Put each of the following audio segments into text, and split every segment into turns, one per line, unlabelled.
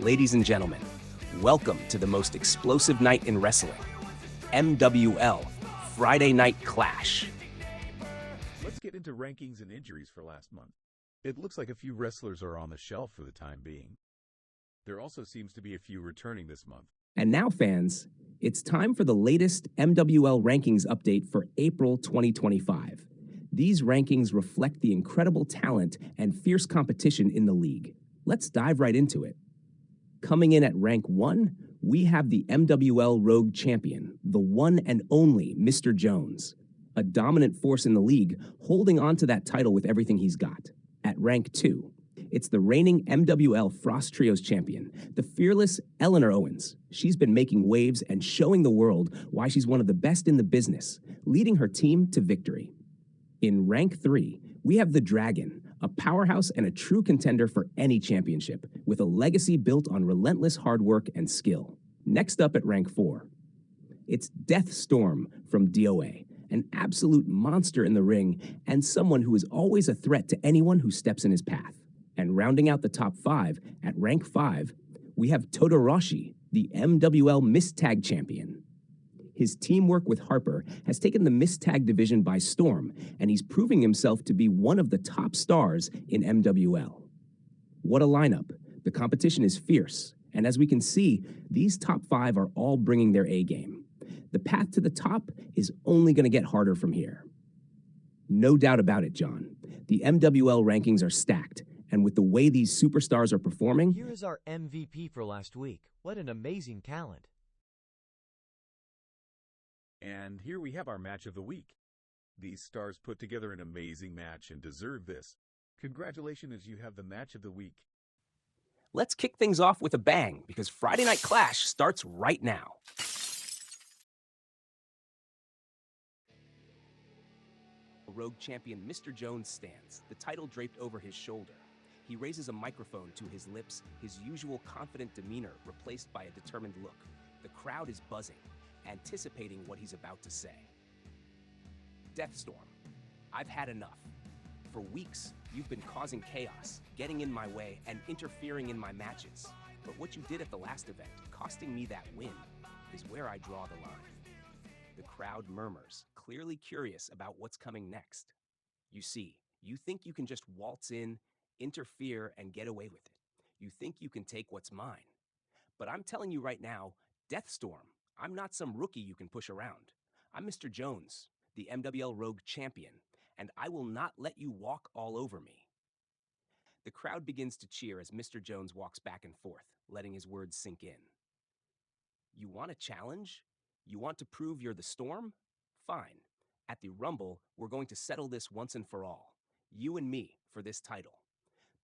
Ladies and gentlemen, welcome to the most explosive night in wrestling, MWL Friday Night Clash.
Let's get into rankings and injuries for last month. It looks like a few wrestlers are on the shelf for the time being. There also seems to be a few returning this month.
And now, fans, it's time for the latest MWL rankings update for April 2025. These rankings reflect the incredible talent and fierce competition in the league. Let's dive right into it. Coming in at rank 1, we have the MWL Rogue Champion, the one and only Mr. Jones, a dominant force in the league, holding on to that title with everything he's got. At rank 2, it's the reigning MWL Frost Trios Champion, the fearless Eleanor Owens. She's been making waves and showing the world why she's one of the best in the business, leading her team to victory. In rank 3, we have the Dragon, a powerhouse and a true contender for any championship, with a legacy built on relentless hard work and skill. Next up at rank 4, it's Death Storm from DOA, an absolute monster in the ring and someone who is always a threat to anyone who steps in his path. And rounding out the top 5, at rank 5, we have Todoroshi, the MWL Mist Tag Champion. His teamwork with Harper has taken the Mist Tag division by storm, and he's proving himself to be one of the top stars in MWL. What a lineup. The competition is fierce, and as we can see, these top 5 are all bringing their A game. The path to the top is only going to get harder from here. No doubt about it, John. The MWL rankings are stacked, and with the way these superstars are performing...
Here is our MVP for last week. What an amazing talent.
And here we have our match of the week. These stars put together an amazing match and deserve this. Congratulations as you have the match of the week.
Let's kick things off with a bang, because Friday Night Clash starts right now. Rogue champion Mr. Jones stands, the title draped over his shoulder. He raises a microphone to his lips, his usual confident demeanor replaced by a determined look. The crowd is buzzing, anticipating what he's about to say. Deathstorm, I've had enough. For weeks, you've been causing chaos, getting in my way, and interfering in my matches. But what you did at the last event, costing me that win, is where I draw the line. The crowd murmurs, clearly curious about what's coming next. You see, you think you can just waltz in, interfere, and get away with it. You think you can take what's mine. But I'm telling you right now, Deathstorm, I'm not some rookie you can push around. I'm Mr. Jones, the MWL Rogue Champion, and I will not let you walk all over me. The crowd begins to cheer as Mr. Jones walks back and forth, letting his words sink in. You want a challenge? You want to prove you're the Storm? Fine. At the Rumble, we're going to settle this once and for all. You and me for this title.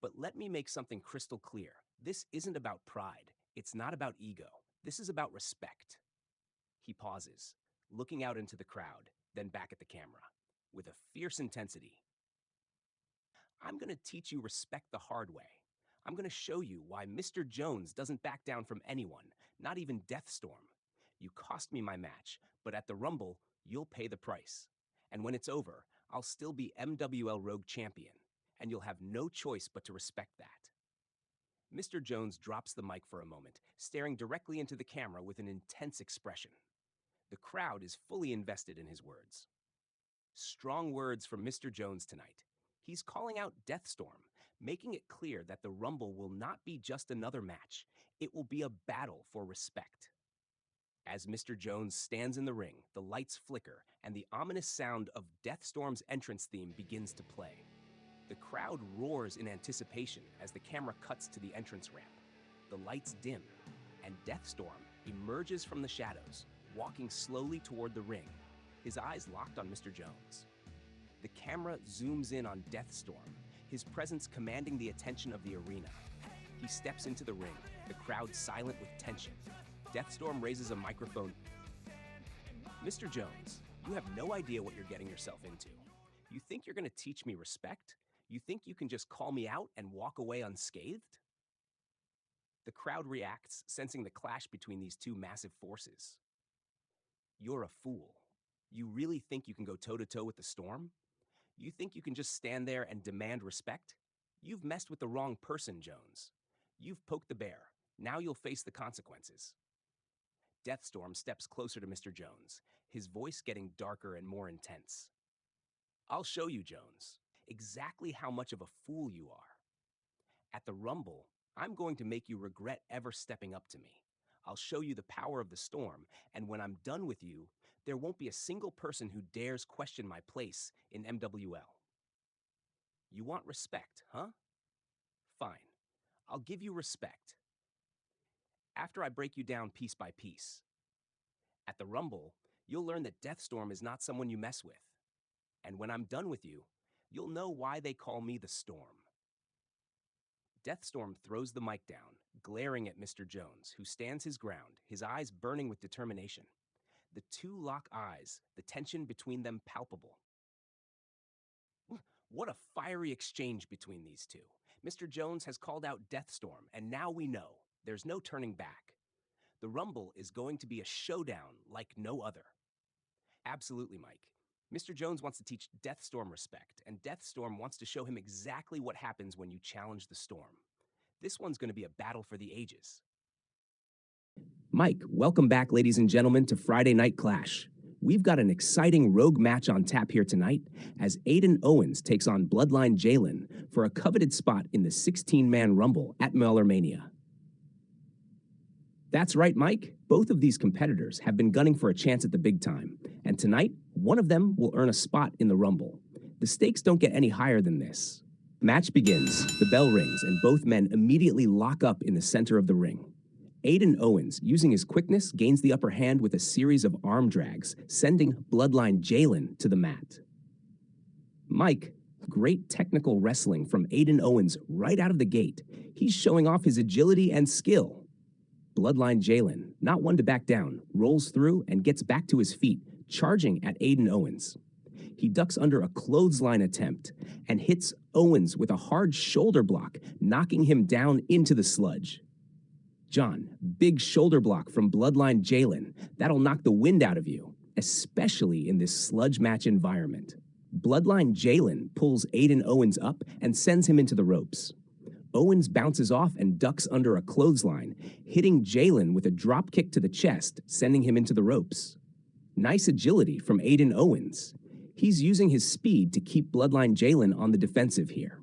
But let me make something crystal clear. This isn't about pride. It's not about ego. This is about respect. He pauses, looking out into the crowd, then back at the camera, with a fierce intensity. I'm going to teach you respect the hard way. I'm going to show you why Mr. Jones doesn't back down from anyone, not even Deathstorm. You cost me my match, but at the Rumble, you'll pay the price. And when it's over, I'll still be MWL Rogue Champion, and you'll have no choice but to respect that. Mr. Jones drops the mic for a moment, staring directly into the camera with an intense expression. The crowd is fully invested in his words. Strong words from Mr. Jones tonight. He's calling out Deathstorm, making it clear that the Rumble will not be just another match. It will be a battle for respect. As Mr. Jones stands in the ring, the lights flicker, and the ominous sound of Deathstorm's entrance theme begins to play. The crowd roars in anticipation as the camera cuts to the entrance ramp. The lights dim, and Deathstorm emerges from the shadows, walking slowly toward the ring, his eyes locked on Mr. Jones. The camera zooms in on Deathstorm, his presence commanding the attention of the arena. He steps into the ring, the crowd silent with tension. Deathstorm raises a microphone. Mr. Jones, you have no idea what you're getting yourself into. You think you're going to teach me respect? You think you can just call me out and walk away unscathed? The crowd reacts, sensing the clash between these two massive forces. You're a fool. You really think you can go toe-to-toe with the Storm? You think you can just stand there and demand respect? You've messed with the wrong person, Jones. You've poked the bear. Now you'll face the consequences. Deathstorm steps closer to Mr. Jones, his voice getting darker and more intense. I'll show you, Jones, exactly how much of a fool you are. At the Rumble, I'm going to make you regret ever stepping up to me. I'll show you the power of the storm, and when I'm done with you, there won't be a single person who dares question my place in MWL. You want respect, huh? Fine. I'll give you respect. After I break you down piece by piece. At the Rumble, you'll learn that Deathstorm is not someone you mess with. And when I'm done with you, you'll know why they call me the Storm. Deathstorm throws the mic down, glaring at Mr. Jones, who stands his ground, his eyes burning with determination. The two lock eyes, the tension between them palpable. What a fiery exchange between these two. Mr. Jones has called out Deathstorm, and now we know there's no turning back. The Rumble is going to be a showdown like no other. Absolutely, Mike. Mr. Jones wants to teach Deathstorm respect, and Deathstorm wants to show him exactly what happens when you challenge the storm. This one's going to be a battle for the ages. Mike, welcome back, ladies and gentlemen, to Friday Night Clash. We've got an exciting rogue match on tap here tonight as Aiden Owens takes on Bloodline Jalen for a coveted spot in the 16-man Rumble at Mania. That's right, Mike. Both of these competitors have been gunning for a chance at the big time, and tonight, one of them will earn a spot in the Rumble. The stakes don't get any higher than this. Match begins, the bell rings, and both men immediately lock up in the center of the ring. Aiden Owens, using his quickness, gains the upper hand with a series of arm drags, sending Bloodline Jalen to the mat. Mike, great technical wrestling from Aiden Owens right out of the gate. He's showing off his agility and skill. Bloodline Jalen, not one to back down, rolls through and gets back to his feet, charging at Aiden Owens. He ducks under a clothesline attempt and hits Owens with a hard shoulder block, knocking him down into the sludge. John, big shoulder block from Bloodline Jalen. That'll knock the wind out of you, especially in this sludge match environment. Bloodline Jalen pulls Aiden Owens up and sends him into the ropes. Owens bounces off and ducks under a clothesline, hitting Jalen with a drop kick to the chest, sending him into the ropes. Nice agility from Aiden Owens. He's using his speed to keep Bloodline Jalen on the defensive here.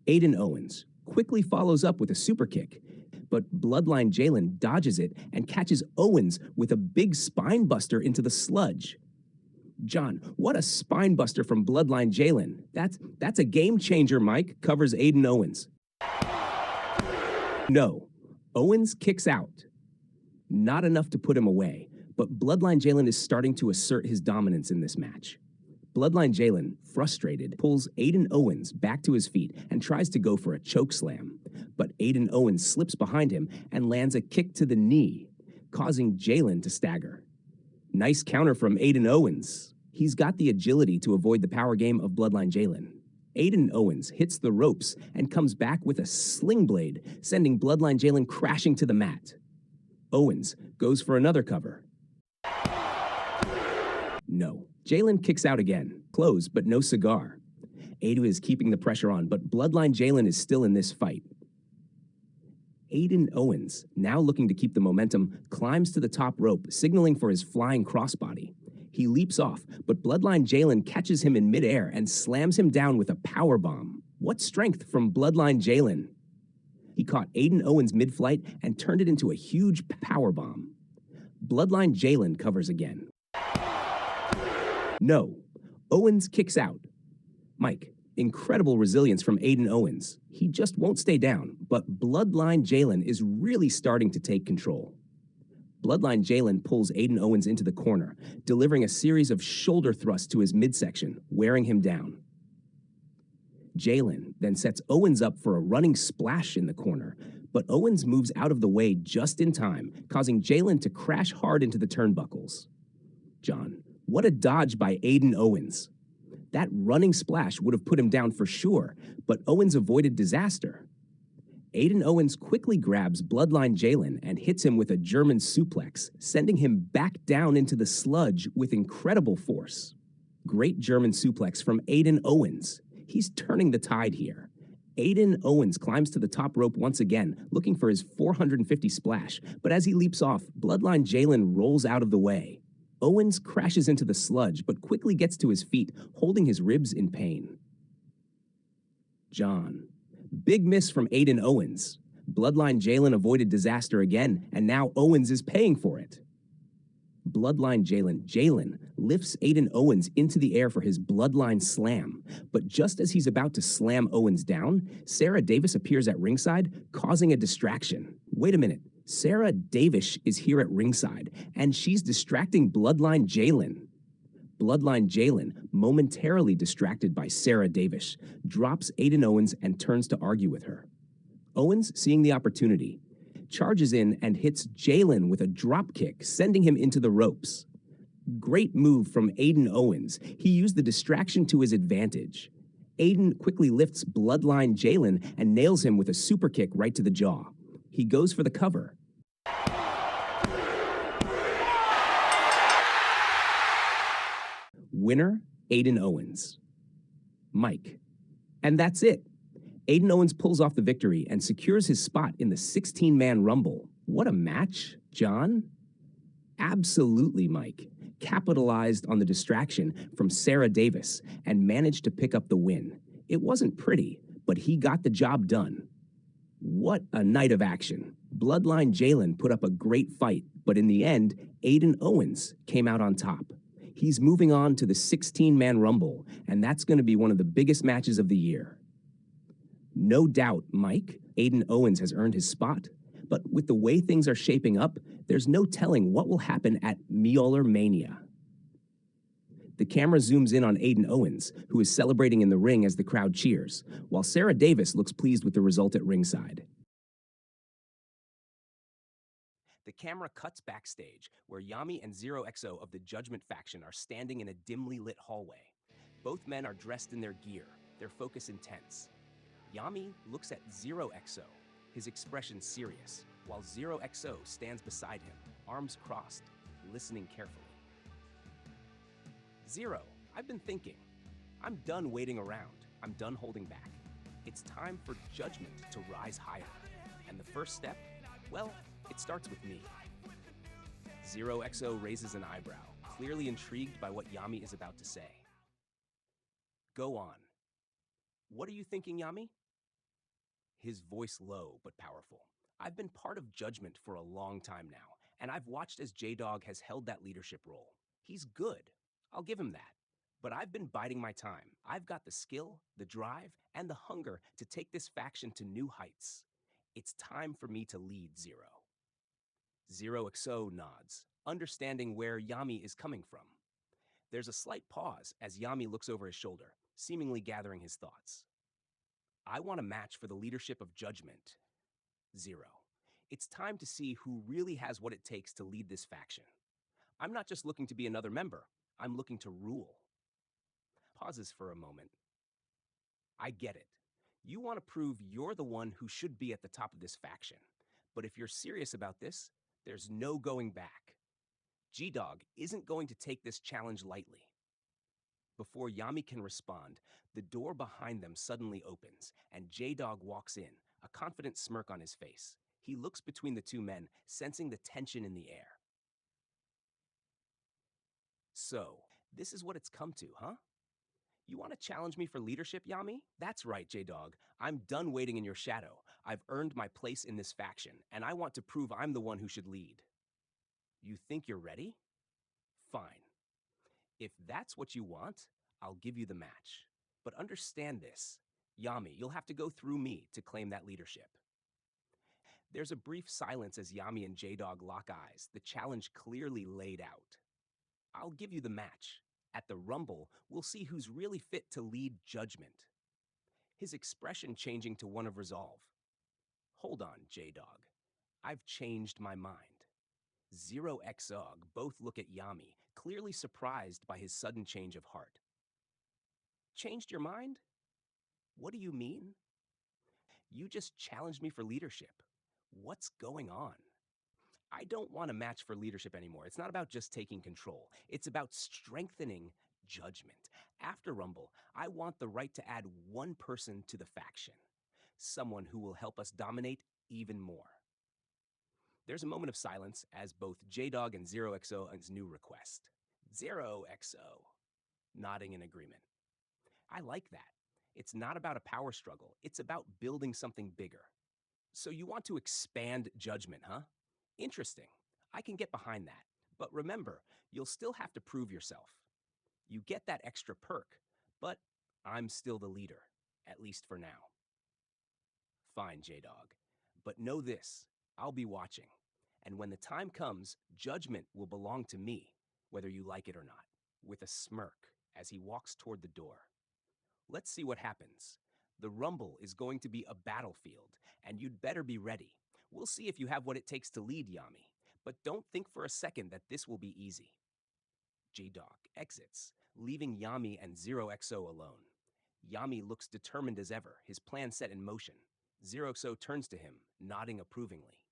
Aiden Owens quickly follows up with a super kick, but Bloodline Jalen dodges it and catches Owens with a big spine buster into the sludge. John, what a spine buster from Bloodline Jalen. That's a game changer, Mike, covers Aiden Owens. No, Owens kicks out. Not enough to put him away, but Bloodline Jalen is starting to assert his dominance in this match. Bloodline Jalen, frustrated, pulls Aiden Owens back to his feet and tries to go for a choke slam, but Aiden Owens slips behind him and lands a kick to the knee, causing Jalen to stagger. Nice counter from Aiden Owens. He's got the agility to avoid the power game of Bloodline Jalen. Aiden Owens hits the ropes and comes back with a sling blade, sending Bloodline Jalen crashing to the mat. Owens goes for another cover. No. Jalen kicks out again. Close, but no cigar. Aiden is keeping the pressure on, but Bloodline Jalen is still in this fight. Aiden Owens, now looking to keep the momentum, climbs to the top rope, signaling for his flying crossbody. He leaps off, but Bloodline Jalen catches him in midair and slams him down with a powerbomb. What strength from Bloodline Jalen! He caught Aiden Owens mid-flight and turned it into a huge powerbomb. Bloodline Jalen covers again. No. Owens kicks out. Mike, incredible resilience from Aiden Owens. He just won't stay down, but Bloodline Jalen is really starting to take control. Bloodline Jalen pulls Aiden Owens into the corner, delivering a series of shoulder thrusts to his midsection, wearing him down. Jalen then sets Owens up for a running splash in the corner, but Owens moves out of the way just in time, causing Jalen to crash hard into the turnbuckles. John, what a dodge by Aiden Owens. That running splash would have put him down for sure, but Owens avoided disaster. Aiden Owens quickly grabs Bloodline Jalen and hits him with a German suplex, sending him back down into the sludge with incredible force. Great German suplex from Aiden Owens. He's turning the tide here. Aiden Owens climbs to the top rope once again, looking for his 450 splash, but as he leaps off, Bloodline Jalen rolls out of the way. Owens crashes into the sludge, but quickly gets to his feet, holding his ribs in pain. John. Big miss from Aiden Owens. Bloodline Jalen avoided disaster again, and now Owens is paying for it. Bloodline Jalen lifts Aiden Owens into the air for his Bloodline Slam, but just as he's about to slam Owens down, Sarah Davis appears at ringside, causing a distraction. Wait a minute, Sarah Davis is here at ringside, and she's distracting Bloodline Jalen. Bloodline Jalen, momentarily distracted by Sarah Davis, drops Aiden Owens and turns to argue with her. Owens, seeing the opportunity, charges in and hits Jalen with a drop kick, sending him into the ropes. Great move from Aiden Owens. He used the distraction to his advantage. Aiden quickly lifts Bloodline Jalen and nails him with a super kick right to the jaw. He goes for the cover. Winner, Aiden Owens. Mike. And that's it. Aiden Owens pulls off the victory and secures his spot in the 16-man Rumble. What a match, John. Absolutely, Mike. Capitalized on the distraction from Sarah Davis and managed to pick up the win. It wasn't pretty, but he got the job done. What a night of action. Bloodline Jalen put up a great fight, but in the end, Aiden Owens came out on top. He's moving on to the 16-man Rumble, and that's going to be one of the biggest matches of the year. No doubt, Mike, Aiden Owens has earned his spot, but with the way things are shaping up, there's no telling what will happen at MWL Mania. The camera zooms in on Aiden Owens, who is celebrating in the ring as the crowd cheers, while Sarah Davis looks pleased with the result at ringside. The camera cuts backstage, where Yami and Zero XO of the Judgment faction are standing in a dimly lit hallway. Both men are dressed in their gear, their focus intense. Yami looks at Zero XO, his expression serious, while Zero XO stands beside him, arms crossed, listening carefully. Zero, I've been thinking. I'm done waiting around. I'm done holding back. It's time for Judgment to rise higher. And the first step, well, it starts with me. Zero XO raises an eyebrow, clearly intrigued by what Yami is about to say. Go on. What are you thinking, Yami? His voice low but powerful. I've been part of Judgment for a long time now, and I've watched as J-Dog has held that leadership role. He's good. I'll give him that. But I've been biding my time. I've got the skill, the drive, and the hunger to take this faction to new heights. It's time for me to lead, Zero. Zero XO nods, understanding where Yami is coming from. There's a slight pause as Yami looks over his shoulder, seemingly gathering his thoughts. I want a match for the leadership of Judgment. Zero. It's time to see who really has what it takes to lead this faction. I'm not just looking to be another member. I'm looking to rule. Pauses for a moment. I get it. You want to prove you're the one who should be at the top of this faction. But if you're serious about this, there's no going back. G-Dog isn't going to take this challenge lightly. Before Yami can respond, the door behind them suddenly opens, and J-Dog walks in, a confident smirk on his face. He looks between the two men, sensing the tension in the air. So, this is what it's come to, huh? You want to challenge me for leadership, Yami? That's right, J-Dog. I'm done waiting in your shadow. I've earned my place in this faction, and I want to prove I'm the one who should lead. You think you're ready? Fine. If that's what you want, I'll give you the match. But understand this. Yami, you'll have to go through me to claim that leadership. There's a brief silence as Yami and J-Dog lock eyes, the challenge clearly laid out. I'll give you the match. At the Rumble, we'll see who's really fit to lead Judgment. His expression changing to one of resolve. Hold on, J-Dog. I've changed my mind. Zero XOG both look at Yami, clearly surprised by his sudden change of heart. Changed your mind? What do you mean? You just challenged me for leadership. What's going on? I don't want a match for leadership anymore. It's not about just taking control. It's about strengthening Judgment. After Rumble, I want the right to add one person to the faction. someone who will help us dominate even more. There's a moment of silence as both J-Dog and Zero XO's new request. Zero XO, nodding in agreement. I like that. It's not about a power struggle, it's about building something bigger. So you want to expand Judgment, huh? Interesting. I can get behind that. But remember, you'll still have to prove yourself. You get that extra perk, but I'm still the leader, at least for now. Fine, J-Dog. But know this, I'll be watching. And when the time comes, Judgment will belong to me, whether you like it or not, with a smirk as he walks toward the door. Let's see what happens. The Rumble is going to be a battlefield, and you'd better be ready. We'll see if you have what it takes to lead, Yami. But don't think for a second that this will be easy. J-Dog exits, leaving Yami and Zero XO alone. Yami looks determined as ever, his plan set in motion. Zero XO turns to him, nodding approvingly.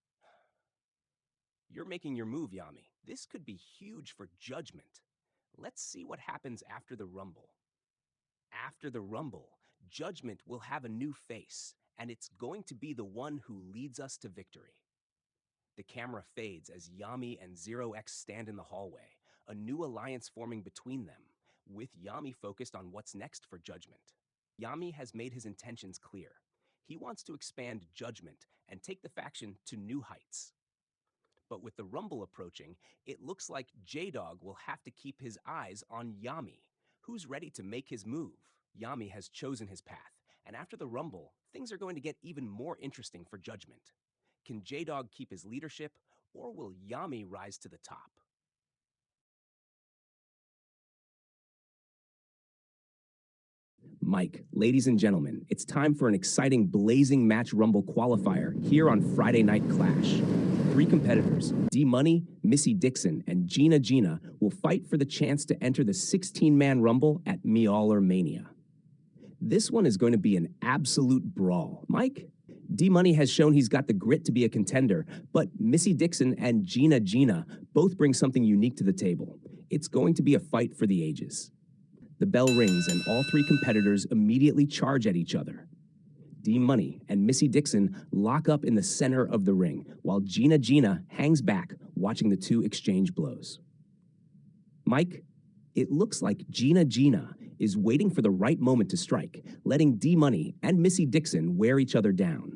You're making your move, Yami. This could be huge for Judgment. Let's see what happens after the Rumble. After the Rumble, Judgment will have a new face, and it's going to be the one who leads us to victory. The camera fades as Yami and Zero X stand in the hallway, a new alliance forming between them, with Yami focused on what's next for Judgment. Yami has made his intentions clear. He wants to expand Judgment and take the faction to new heights. But with the Rumble approaching, it looks like J-Dog will have to keep his eyes on Yami, who's ready to make his move. Yami has chosen his path, and after the Rumble, things are going to get even more interesting for Judgment. Can J-Dog keep his leadership, or will Yami rise to the top? Mike, ladies and gentlemen, it's time for an exciting blazing match Rumble qualifier here on Friday Night Clash. 3 competitors, D-Money, Missy Dixon, and Gina will fight for the chance to enter the 16-man Rumble at molhr Mania. This one is going to be an absolute brawl. Mike? D-Money has shown he's got the grit to be a contender, but Missy Dixon and Gina both bring something unique to the table. It's going to be a fight for the ages. The bell rings and all 3 competitors immediately charge at each other. D-Money and Missy Dixon lock up in the center of the ring, while Gina hangs back, watching the 2 exchange blows. Mike, it looks like Gina is waiting for the right moment to strike, letting D-Money and Missy Dixon wear each other down.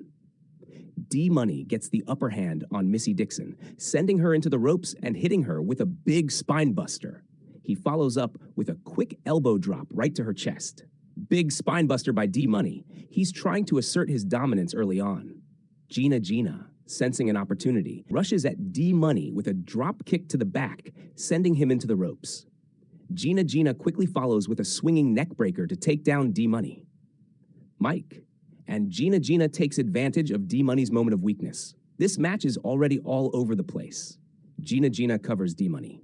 D-Money gets the upper hand on Missy Dixon, sending her into the ropes and hitting her with a big spine buster. He follows up with a quick elbow drop right to her chest. Big spine buster by D-Money. He's trying to assert his dominance early on. Gina, sensing an opportunity, rushes at D-Money with a drop kick to the back, sending him into the ropes. Gina quickly follows with a swinging neck breaker to take down D-Money. Mike, and Gina takes advantage of D-Money's moment of weakness. This match is already all over the place. Gina covers D-Money.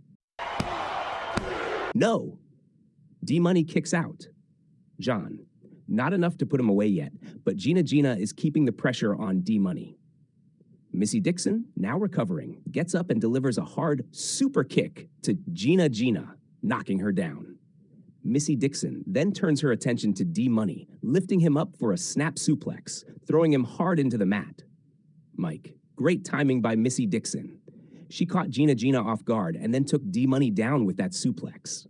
No! D-Money kicks out. John, not enough to put him away yet, but Gina is keeping the pressure on D-Money. Missy Dixon, now recovering, gets up and delivers a hard super kick to Gina, knocking her down. Missy Dixon then turns her attention to D-Money, lifting him up for a snap suplex, throwing him hard into the mat. Mike, great timing by Missy Dixon. She caught Gina off guard and then took D-Money down with that suplex.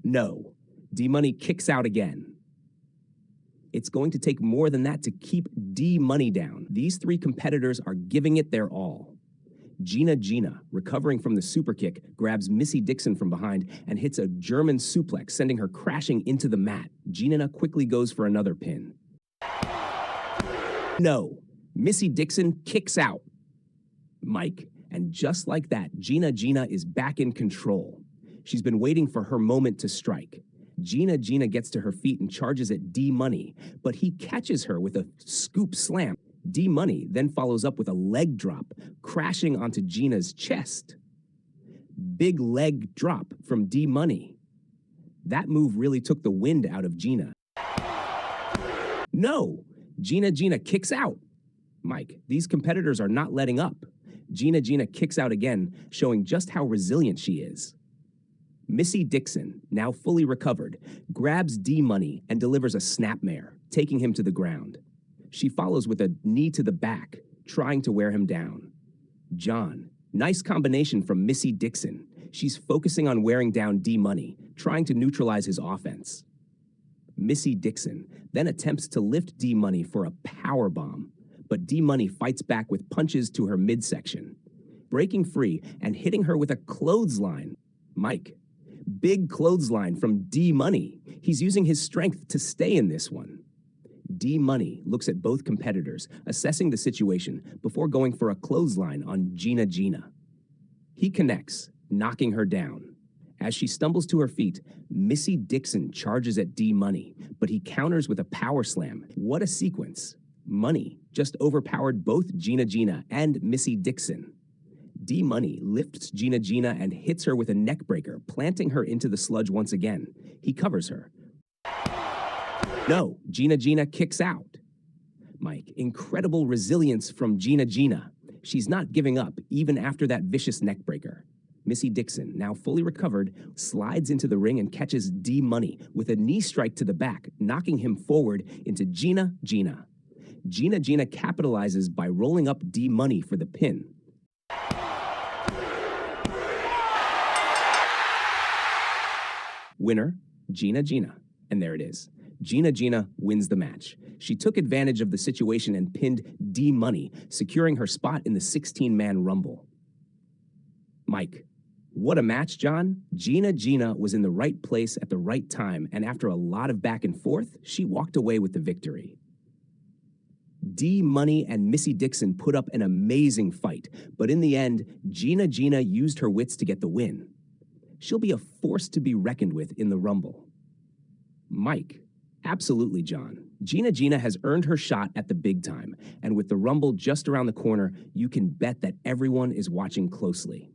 No, D-Money kicks out again. It's going to take more than that to keep D-Money down. These 3 competitors are giving it their all. Gina, recovering from the super kick, grabs Missy Dixon from behind and hits a German suplex, sending her crashing into the mat. Gina quickly goes for another pin. No, Missy Dixon kicks out. Mike, and just like that, Gina is back in control. She's been waiting for her moment to strike. Gina gets to her feet and charges at D-Money, but he catches her with a scoop slam. D-Money then follows up with a leg drop, crashing onto Gina's chest. Big leg drop from D-Money. That move really took the wind out of Gina. No! Gina kicks out. Mike, these competitors are not letting up. Gina kicks out again, showing just how resilient she is. Missy Dixon, now fully recovered, grabs D-Money and delivers a snapmare. taking him to the ground. She follows with a knee to the back, trying to wear him down. John, nice combination from Missy Dixon. She's focusing on wearing down D-Money, trying to neutralize his offense. Missy Dixon then attempts to lift D-Money for a power bomb, but D-Money fights back with punches to her midsection, breaking free and hitting her with a clothesline. Mike, big clothesline from D-Money. He's using his strength to stay in this one. D-Money looks at both competitors, assessing the situation before going for a clothesline on Gina Gina. He connects, knocking her down. As she stumbles to her feet, Missy Dixon charges at D-Money, but he counters with a power slam. What a sequence. Money just overpowered both Gina Gina and Missy Dixon. D-Money lifts Gina Gina and hits her with a neckbreaker, planting her into the sludge once again. He covers her. No, Gina Gina kicks out. Mike, incredible resilience from Gina Gina. She's not giving up, even after that vicious neckbreaker. Missy Dixon, now fully recovered, slides into the ring and catches D-Money with a knee strike to the back, knocking him forward into Gina Gina. Gina Gina capitalizes by rolling up D-Money for the pin. Winner, Gina Gina. And there it is. Gina Gina wins the match. She took advantage of the situation and pinned D-Money, securing her spot in the 16-man Rumble. Mike, what a match, John. Gina Gina was in the right place at the right time, and after a lot of back and forth, she walked away with the victory. D-Money and Missy Dixon put up an amazing fight, but in the end, Gina Gina used her wits to get the win. She'll be a force to be reckoned with in the Rumble. Mike, absolutely, John. Gina Gina has earned her shot at the big time, and with the Rumble just around the corner, you can bet that everyone is watching closely.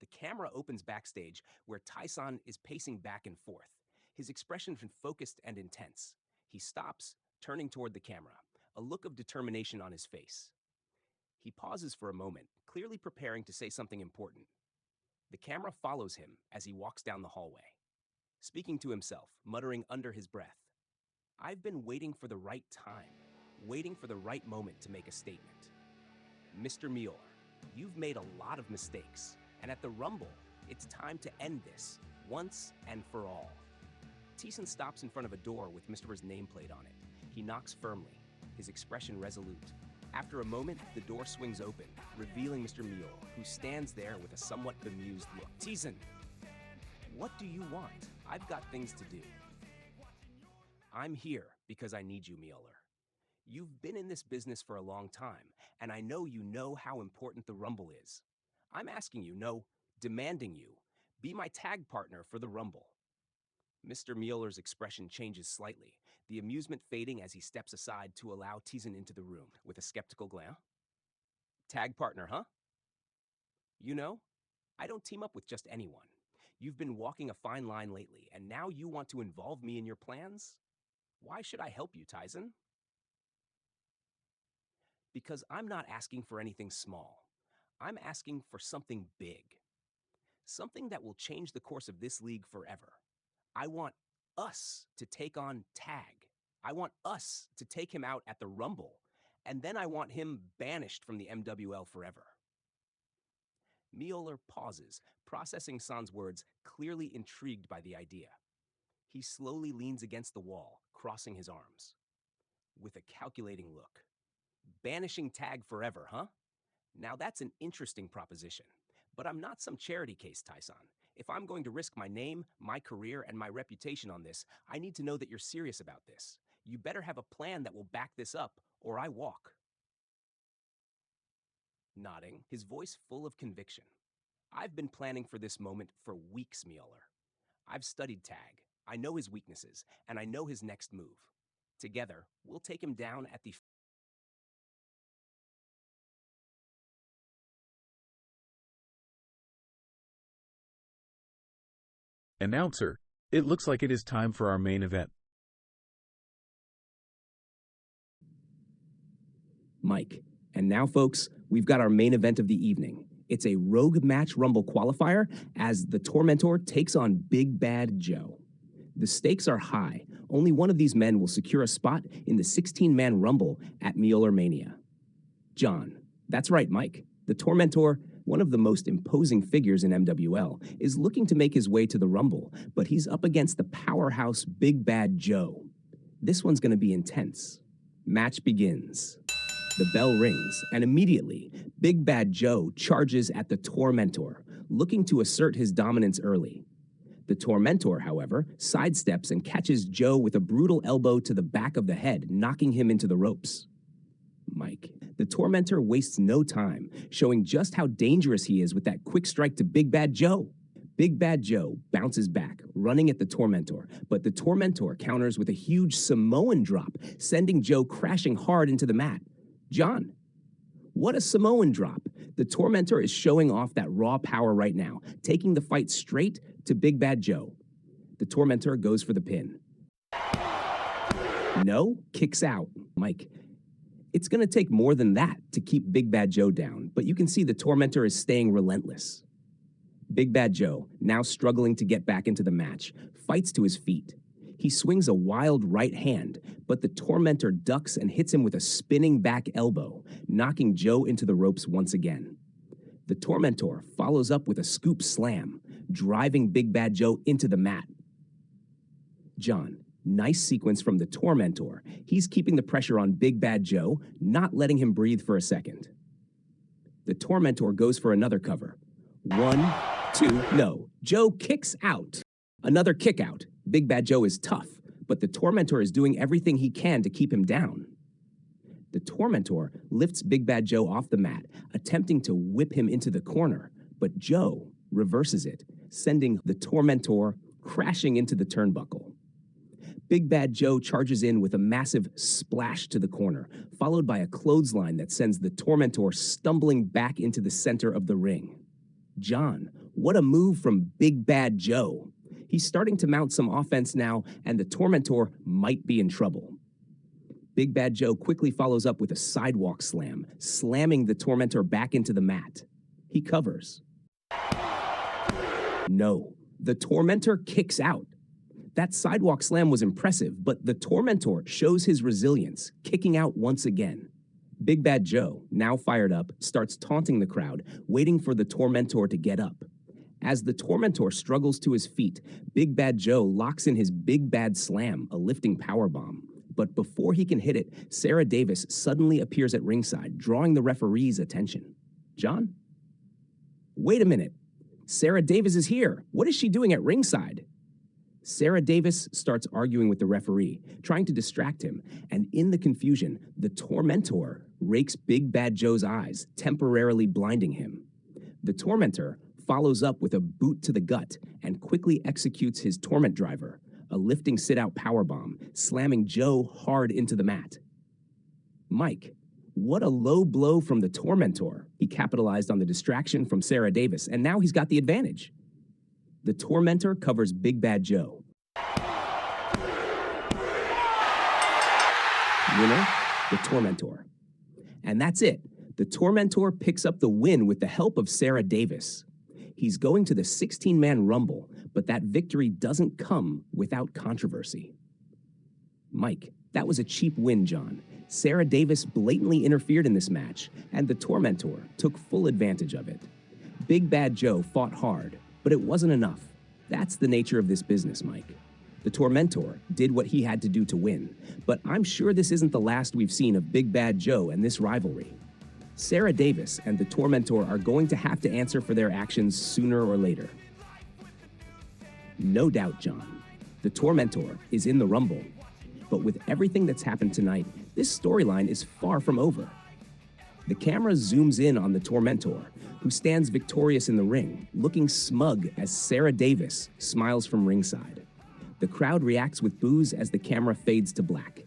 The camera opens backstage where Tyson is pacing back and forth, his expression focused and intense. He stops, turning toward the camera, a look of determination on his face. He pauses for a moment, clearly preparing to say something important. The camera follows him as he walks down the hallway, speaking to himself, muttering under his breath. I've been waiting for the right time, waiting for the right moment to make a statement. Mr. Molhr, you've made a lot of mistakes, and at the Rumble, it's time to end this, once and for all. Tyson stops in front of a door with Mr. M's nameplate on it. He knocks firmly, his expression resolute. After a moment, the door swings open, revealing Mr. Molhr, who stands there with a somewhat bemused look. Tyson, what do you want? I've got things to do. I'm here because I need you, Molhr. You've been in this business for a long time, and I know you know how important the Rumble is. I'm asking you, no, demanding you, be my tag partner for the Rumble. Mr. Molhr's expression changes slightly, the amusement fading as he steps aside to allow Tyson into the room with a skeptical glance. Tag partner, huh? You know, I don't team up with just anyone. You've been walking a fine line lately, and now you want to involve me in your plans? Why should I help you, Tyson? Because I'm not asking for anything small. I'm asking for something big. Something that will change the course of this league forever. I want us to take on Tag. I want us to take him out at the Rumble, and then I want him banished from the MWL forever. Molhr pauses, processing Son's words, clearly intrigued by the idea. He slowly leans against the wall, crossing his arms. With a calculating look. Banishing Tag forever, huh? Now that's an interesting proposition. But I'm not some charity case, Tyson. If I'm going to risk my name, my career, and my reputation on this, I need to know that you're serious about this. You better have a plan that will back this up, or I walk. Nodding, his voice full of conviction. I've been planning for this moment for weeks, Molhr. I've studied Tag. I know his weaknesses, and I know his next move. Together, we'll take him down at the...
Announcer, it looks like it is time for our main event.
Mike. And now, folks, we've got our main event of the evening. It's a Rogue Match Rumble qualifier as the Tormentor takes on Big Bad Joe. The stakes are high. Only one of these men will secure a spot in the 16-man Rumble at MWL Mania. John. That's right, Mike. The Tormentor, one of the most imposing figures in MWL, is looking to make his way to the Rumble, but he's up against the powerhouse Big Bad Joe. This one's going to be intense. Match begins. The bell rings, and immediately, Big Bad Joe charges at the Tormentor, looking to assert his dominance early. The Tormentor, however, sidesteps and catches Joe with a brutal elbow to the back of the head, knocking him into the ropes. Mike. The Tormentor wastes no time, showing just how dangerous he is with that quick strike to Big Bad Joe. Big Bad Joe bounces back, running at the Tormentor, but the Tormentor counters with a huge Samoan drop, sending Joe crashing hard into the mat. John. What a Samoan drop. The Tormentor is showing off that raw power right now, taking the fight straight to Big Bad Joe. The Tormentor goes for the pin. No, kicks out. Mike. It's going to take more than that to keep Big Bad Joe down, but you can see the Tormentor is staying relentless. Big Bad Joe, now struggling to get back into the match, fights to his feet. He swings a wild right hand, but the Tormentor ducks and hits him with a spinning back elbow, knocking Joe into the ropes once again. The Tormentor follows up with a scoop slam, driving Big Bad Joe into the mat. John. Nice sequence from the Tormentor. He's keeping the pressure on Big Bad Joe, not letting him breathe for a second. The Tormentor goes for another cover. 1, 2, no. Joe kicks out. Another kick out. Big Bad Joe is tough, but the Tormentor is doing everything he can to keep him down. The Tormentor lifts Big Bad Joe off the mat, attempting to whip him into the corner, but Joe reverses it, sending the Tormentor crashing into the turnbuckle. Big Bad Joe charges in with a massive splash to the corner, followed by a clothesline that sends the Tormentor stumbling back into the center of the ring. John, what a move from Big Bad Joe. He's starting to mount some offense now, and the Tormentor might be in trouble. Big Bad Joe quickly follows up with a sidewalk slam, slamming the Tormentor back into the mat. He covers. No, the Tormentor kicks out. That sidewalk slam was impressive, but the Tormentor shows his resilience, kicking out once again. Big Bad Joe, now fired up, starts taunting the crowd, waiting for the Tormentor to get up. As the Tormentor struggles to his feet, Big Bad Joe locks in his Big Bad Slam, a lifting powerbomb. But before he can hit it, Sarah Davis suddenly appears at ringside, drawing the referee's attention. John? Wait a minute. Sarah Davis is here. What is she doing at ringside? Sarah Davis starts arguing with the referee, trying to distract him, and in the confusion, the Tormentor rakes Big Bad Joe's eyes, temporarily blinding him. The Tormentor follows up with a boot to the gut and quickly executes his Torment Driver, a lifting sit-out powerbomb, slamming Joe hard into the mat. Mike, what a low blow from the Tormentor. He capitalized on the distraction from Sarah Davis, and now he's got the advantage. The Tormentor covers Big Bad Joe. Winner, the Tormentor. And that's it. The Tormentor picks up the win with the help of Sarah Davis. He's going to the 16-man Rumble, but that victory doesn't come without controversy. Mike, that was a cheap win, John. Sarah Davis blatantly interfered in this match, and the Tormentor took full advantage of it. Big Bad Joe fought hard, but it wasn't enough. That's the nature of this business, Mike. The Tormentor did what he had to do to win, but I'm sure this isn't the last we've seen of Big Bad Joe and this rivalry. Sarah Davis and the Tormentor are going to have to answer for their actions sooner or later. No doubt, John. The Tormentor is in the Rumble, but with everything that's happened tonight, this storyline is far from over. The camera zooms in on the Tormentor, who stands victorious in the ring, looking smug as Sarah Davis smiles from ringside. The crowd reacts with boos as the camera fades to black.